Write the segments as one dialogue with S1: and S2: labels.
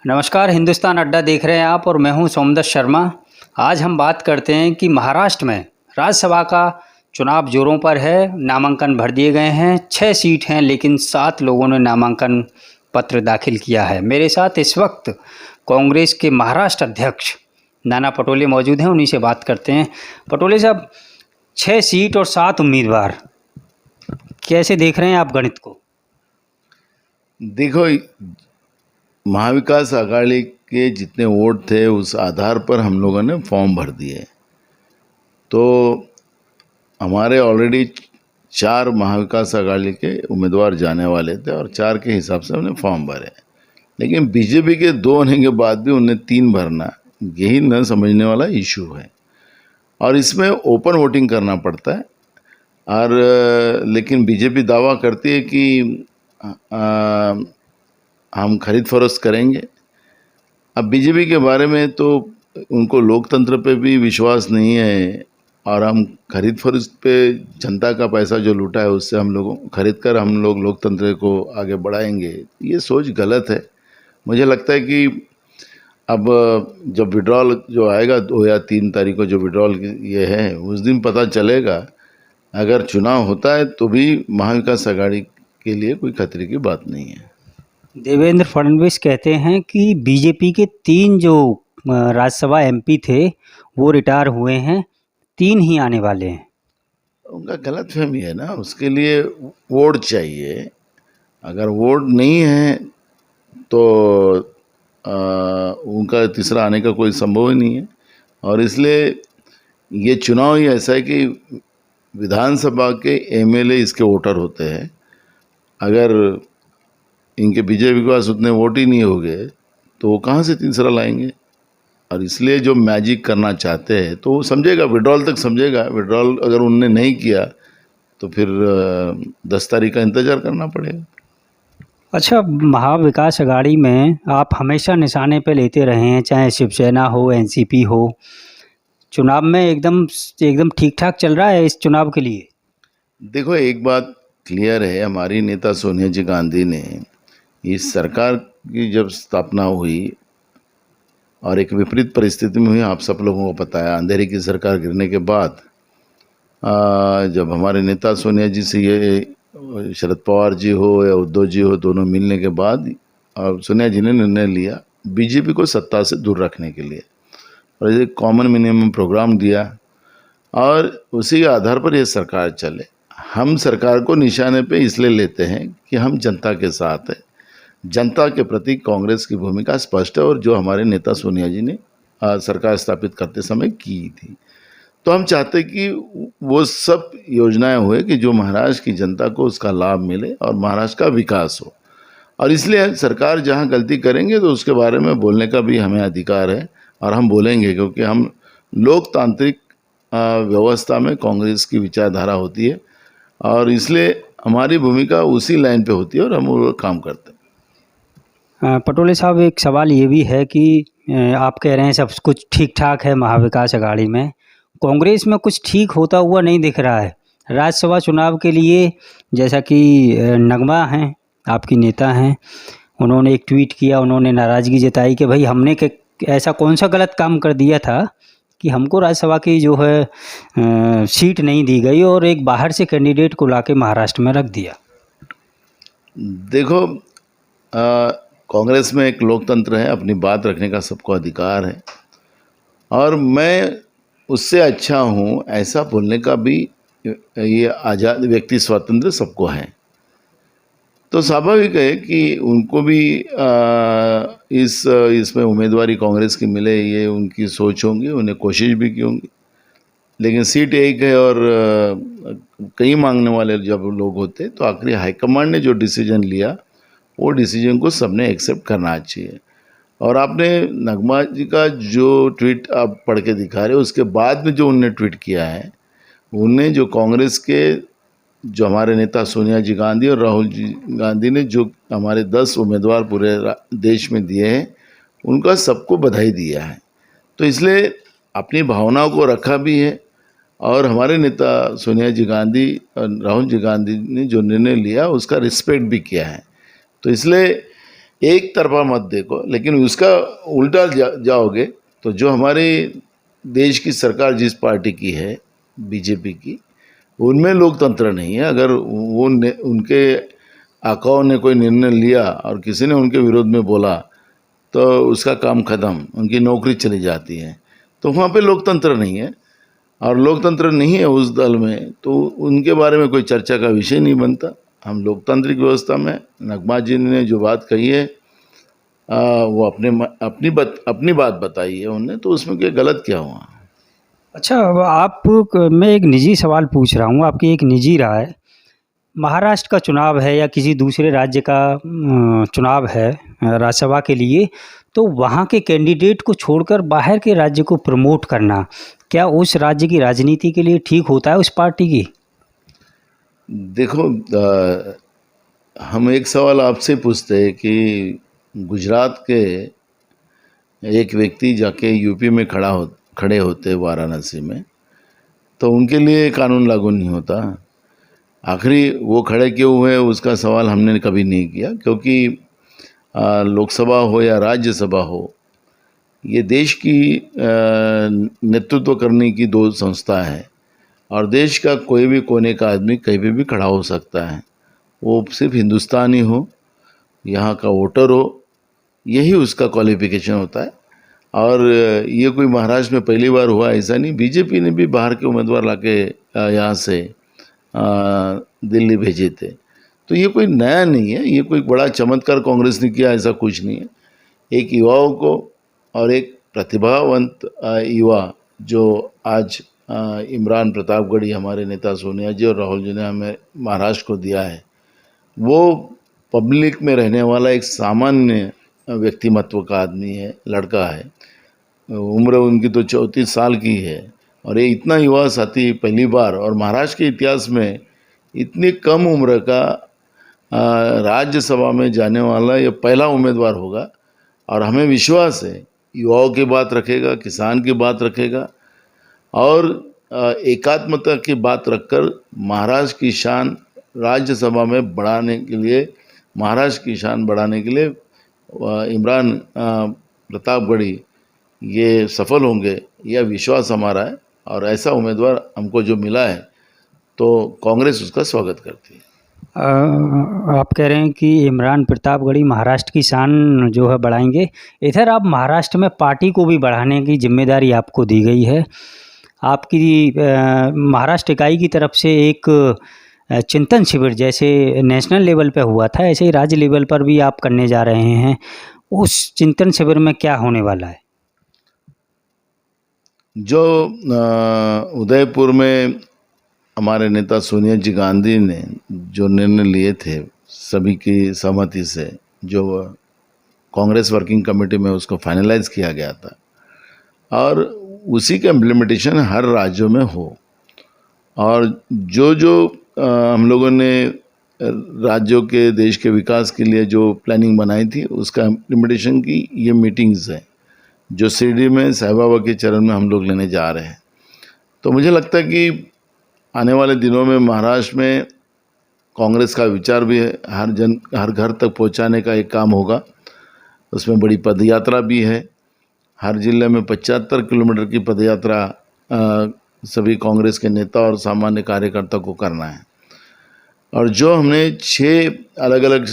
S1: नमस्कार, हिंदुस्तान अड्डा देख रहे हैं आप और मैं हूं सोमदत्त शर्मा। आज हम बात करते हैं कि महाराष्ट्र में राज्यसभा का चुनाव जोरों पर है। नामांकन भर दिए गए हैं। 6 सीट हैं लेकिन 7 लोगों ने नामांकन पत्र दाखिल किया है। मेरे साथ इस वक्त कांग्रेस के महाराष्ट्र अध्यक्ष नाना पटोले मौजूद हैं, उन्हीं से बात करते हैं। पटोले साहब, 6 सीट और 7 उम्मीदवार, कैसे देख रहे हैं आप गणित को?
S2: देखो, महाविकास आघाड़ी के जितने वोट थे उस आधार पर हम लोगों ने फॉर्म भर दिए। तो हमारे ऑलरेडी 4 महाविकास आघाड़ी के उम्मीदवार जाने वाले थे और 4 के हिसाब से हमने फॉर्म भरे। लेकिन बीजेपी के 2 होने के बाद भी उन्हें 3 भरना, यही न समझने वाला इशू है। और इसमें ओपन वोटिंग करना पड़ता है। और लेकिन बीजेपी दावा करती है कि हम खरीद फरोख्त करेंगे। अब बीजेपी के बारे में तो उनको लोकतंत्र पे भी विश्वास नहीं है और हम खरीद फरोख्त पे जनता का पैसा जो लूटा है उससे हम लोगों खरीद कर हम लोग लोकतंत्र को आगे बढ़ाएंगे, ये सोच गलत है। मुझे लगता है कि अब जब विड्रॉल जो आएगा 2 या 3 तारीख को जो विड्रॉल ये है उस दिन पता चलेगा। अगर चुनाव होता है तो भी महाविकास आघाड़ी के लिए कोई खतरे की बात नहीं है।
S1: देवेंद्र फडणवीस कहते हैं कि बीजेपी के 3 जो राज्यसभा एमपी थे वो रिटायर हुए हैं, 3 ही आने वाले हैं।
S2: उनका गलतफहमी है ना, उसके लिए वोट चाहिए। अगर वोट नहीं है तो उनका तीसरा आने का कोई संभव ही नहीं है। और इसलिए ये चुनाव ही ऐसा है कि विधानसभा के एमएलए इसके वोटर होते हैं। अगर इनके बीजेपी के पास उतने वोट ही नहीं हो गए तो वो कहाँ से तीसरा लाएंगे। और इसलिए जो मैजिक करना चाहते हैं तो वो समझेगा, विड्रॉल तक समझेगा। विड्रॉल अगर उनने नहीं किया तो फिर 10 तारीख का इंतज़ार करना पड़ेगा।
S1: अच्छा, महाविकास आघाड़ी में आप हमेशा निशाने पे लेते रहे हैं, चाहे शिवसेना हो, एनसीपी हो। चुनाव में एकदम ठीक ठाक चल रहा है इस चुनाव के लिए?
S2: देखो, एक बात क्लियर है, हमारी नेता सोनिया जी गांधी ने इस सरकार की जब स्थापना हुई और एक विपरीत परिस्थिति में हुई, आप सब लोगों को पता है, अंधेरे की सरकार गिरने के बाद जब हमारे नेता सोनिया जी से ये शरद पवार जी हो या उद्धव जी हो, दोनों मिलने के बाद सोनिया जी ने निर्णय लिया बीजेपी को सत्ता से दूर रखने के लिए और एक कॉमन मिनिमम प्रोग्राम दिया और उसी के आधार पर यह सरकार चले। हम सरकार को निशाने पे इसलिए लेते हैं कि हम जनता के साथ है। जनता के प्रति कांग्रेस की भूमिका स्पष्ट है और जो हमारे नेता सोनिया जी ने सरकार स्थापित करते समय की थी। तो हम चाहते कि वो सब योजनाएं हुए कि जो महाराष्ट्र की जनता को उसका लाभ मिले और महाराष्ट्र का विकास हो। और इसलिए सरकार जहां गलती करेंगे तो उसके बारे में बोलने का भी हमें अधिकार है और हम बोलेंगे, क्योंकि हम लोकतांत्रिक व्यवस्था में कांग्रेस की विचारधारा होती है और इसलिए हमारी भूमिका उसी लाइन पे होती है और हम वो काम करते हैं।
S1: पटोले साहब, एक सवाल ये भी है कि आप कह रहे हैं सब कुछ ठीक ठाक है महाविकास आघाड़ी में, कांग्रेस में कुछ ठीक होता हुआ नहीं दिख रहा है। राज्यसभा चुनाव के लिए जैसा कि नगमा हैं, आपकी नेता हैं, उन्होंने एक ट्वीट किया, उन्होंने नाराज़गी जताई कि भाई हमने ऐसा कौन सा गलत काम कर दिया था कि हमको राज्यसभा की जो है सीट नहीं दी गई और एक बाहर से कैंडिडेट को लाके महाराष्ट्र में रख दिया।
S2: देखो, कांग्रेस में एक लोकतंत्र है, अपनी बात रखने का सबको अधिकार है और मैं उससे अच्छा हूँ ऐसा बोलने का भी ये आज़ाद व्यक्ति स्वतंत्र सबको है। तो स्वाभाविक है कि उनको भी इसमें उम्मीदवारी कांग्रेस की मिले, ये उनकी सोच होंगी, उन्हें कोशिश भी की होंगी। लेकिन सीट एक है और कई मांगने वाले जब लोग होते तो आखिरी हाईकमांड ने जो डिसीजन लिया वो डिसीजन को सबने एक्सेप्ट करना चाहिए। और आपने नगमा जी का जो ट्वीट आप पढ़ के दिखा रहे हो उसके बाद में जो उनने ट्वीट किया है, उनने जो कांग्रेस के जो हमारे नेता सोनिया जी गांधी और राहुल जी गांधी ने जो हमारे 10 उम्मीदवार पूरे देश में दिए हैं उनका सबको बधाई दिया है। तो इसलिए अपनी भावनाओं को रखा भी है और हमारे नेता सोनिया जी गांधी और राहुल जी गांधी ने जो निर्णय लिया उसका रिस्पेक्ट भी किया है। तो इसलिए एक तरफा मत देखो, लेकिन उसका उल्टा जाओगे तो जो हमारे देश की सरकार जिस पार्टी की है, बीजेपी की, उनमें लोकतंत्र नहीं है। अगर उनके आकाओं ने कोई निर्णय लिया और किसी ने उनके विरोध में बोला तो उसका काम खत्म, उनकी नौकरी चली जाती है। तो वहाँ पे लोकतंत्र नहीं है, और लोकतंत्र नहीं है उस दल में, तो उनके बारे में कोई चर्चा का विषय नहीं बनता। हम लोकतांत्रिक व्यवस्था में, नगमा जी ने जो बात कही है, वो अपनी बात बताई है उन्होंने, तो उसमें क्या गलत क्या हुआ?
S1: अच्छा, मैं एक निजी सवाल पूछ रहा हूँ, आपकी एक निजी राय। महाराष्ट्र का चुनाव है या किसी दूसरे राज्य का चुनाव है राज्यसभा के लिए, तो वहाँ के कैंडिडेट को छोड़कर बाहर के राज्य को प्रमोट करना, क्या उस राज्य की राजनीति के लिए ठीक होता है, उस पार्टी की?
S2: देखो, हम एक सवाल आपसे पूछते हैं कि गुजरात के एक व्यक्ति जाके यूपी में खड़े होते वाराणसी में, तो उनके लिए कानून लागू नहीं होता। आखिरी वो खड़े क्यों हुए उसका सवाल हमने कभी नहीं किया, क्योंकि लोकसभा हो या राज्यसभा हो, ये देश की नेतृत्व करने की दो संस्था है, और देश का कोई भी कोने का आदमी कहीं पे भी खड़ा हो सकता है। वो सिर्फ हिंदुस्तानी हो, यहाँ का वोटर हो, यही उसका क्वालिफिकेशन होता है। और ये कोई महाराष्ट्र में पहली बार हुआ ऐसा नहीं, बीजेपी ने भी बाहर के उम्मीदवार लाके यहाँ से दिल्ली भेजे थे। तो ये कोई नया नहीं है, ये कोई बड़ा चमत्कार कांग्रेस ने किया ऐसा कुछ नहीं है। एक युवाओं को, और एक प्रतिभावंत युवा जो आज इमरान प्रतापगढ़ी, हमारे नेता सोनिया जी और राहुल जी ने हमें महाराष्ट्र को दिया है, वो पब्लिक में रहने वाला एक सामान्य व्यक्तिमत्व का आदमी है, लड़का है। उम्र उनकी तो 34 साल की है, और ये इतना युवा साथी पहली बार, और महाराष्ट्र के इतिहास में इतनी कम उम्र का राज्यसभा में जाने वाला ये पहला उम्मीदवार होगा। और हमें विश्वास है युवाओं की बात रखेगा, किसान की बात रखेगा, और एकात्मता की बात रखकर महाराष्ट्र की शान राज्यसभा में बढ़ाने के लिए, महाराष्ट्र की शान बढ़ाने के लिए इमरान प्रतापगढ़ी ये सफल होंगे, यह विश्वास हमारा है। और ऐसा उम्मीदवार हमको जो मिला है तो कांग्रेस उसका स्वागत करती है।
S1: आप कह रहे हैं कि इमरान प्रतापगढ़ी महाराष्ट्र की शान जो है बढ़ाएंगे। इधर आप महाराष्ट्र में पार्टी को भी बढ़ाने की जिम्मेदारी आपको दी गई है। आपकी महाराष्ट्र इकाई की तरफ से एक चिंतन शिविर जैसे नेशनल लेवल पे हुआ था, ऐसे ही राज्य लेवल पर भी आप करने जा रहे हैं। उस चिंतन शिविर में क्या होने वाला है?
S2: जो उदयपुर में हमारे नेता सोनिया जी गांधी ने जो निर्णय लिए थे सभी की सहमति से, जो कांग्रेस वर्किंग कमेटी में उसको फाइनलाइज किया गया था, और उसी का इम्प्लीमेंटेशन हर राज्यों में हो। और जो जो हम लोगों ने राज्यों के देश के विकास के लिए जो प्लानिंग बनाई थी, उसका इम्प्लीमेंटेशन की ये मीटिंग्स हैं जो शिरडी में साईं बाबा के चरण में हम लोग लेने जा रहे हैं। तो मुझे लगता है कि आने वाले दिनों में महाराष्ट्र में कांग्रेस का विचार भी है, हर घर तक पहुंचाने का एक काम होगा। उसमें बड़ी पदयात्रा भी है, हर जिले में 75 किलोमीटर की पदयात्रा सभी कांग्रेस के नेता और सामान्य कार्यकर्ता को करना है। और जो हमने 6 अलग अलग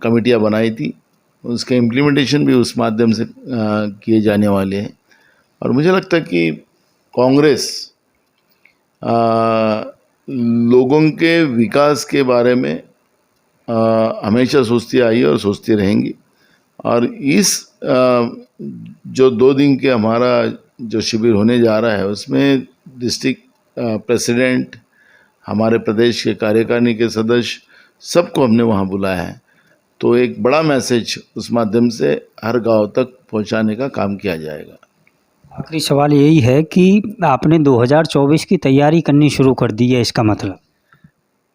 S2: कमेटियां बनाई थी, उसके इम्प्लीमेंटेशन भी उस माध्यम से किए जाने वाले हैं। और मुझे लगता है कि कांग्रेस लोगों के विकास के बारे में हमेशा सोचती आई और सोचती रहेंगी। और इस जो 2 दिन के हमारा जो शिविर होने जा रहा है, उसमें डिस्ट्रिक्ट प्रेसिडेंट, हमारे प्रदेश के कार्यकारिणी के सदस्य, सबको हमने वहाँ बुलाया है। तो एक बड़ा मैसेज उस माध्यम से हर गांव तक पहुंचाने का काम किया जाएगा।
S1: आखिरी सवाल यही है कि आपने 2024 की तैयारी करनी शुरू कर दी है, इसका मतलब?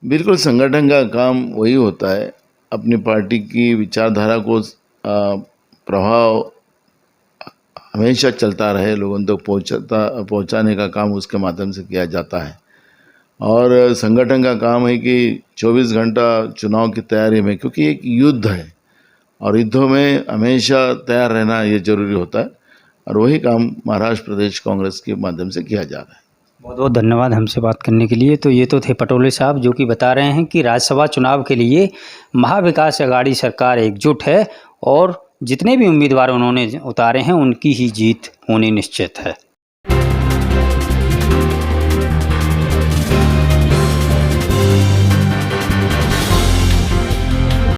S2: बिल्कुल, संगठन का काम वही होता है, अपनी पार्टी की विचारधारा को प्रभाव हमेशा चलता रहे, लोगों तक पहुंचाने का काम उसके माध्यम से किया जाता है। और संगठन का काम है कि 24 घंटा चुनाव की तैयारी में, क्योंकि एक युद्ध है, और युद्धों में हमेशा तैयार रहना ये जरूरी होता है, और वही काम महाराष्ट्र प्रदेश कांग्रेस के माध्यम से किया जा रहा है।
S1: बहुत बहुत धन्यवाद हमसे बात करने के लिए। तो ये तो थे पटोले साहब, जो कि बता रहे हैं कि राज्यसभा चुनाव के लिए महाविकास अघाड़ी सरकार एकजुट है और जितने भी उम्मीदवार उन्होंने उतारे हैं उनकी ही जीत होनी निश्चित है।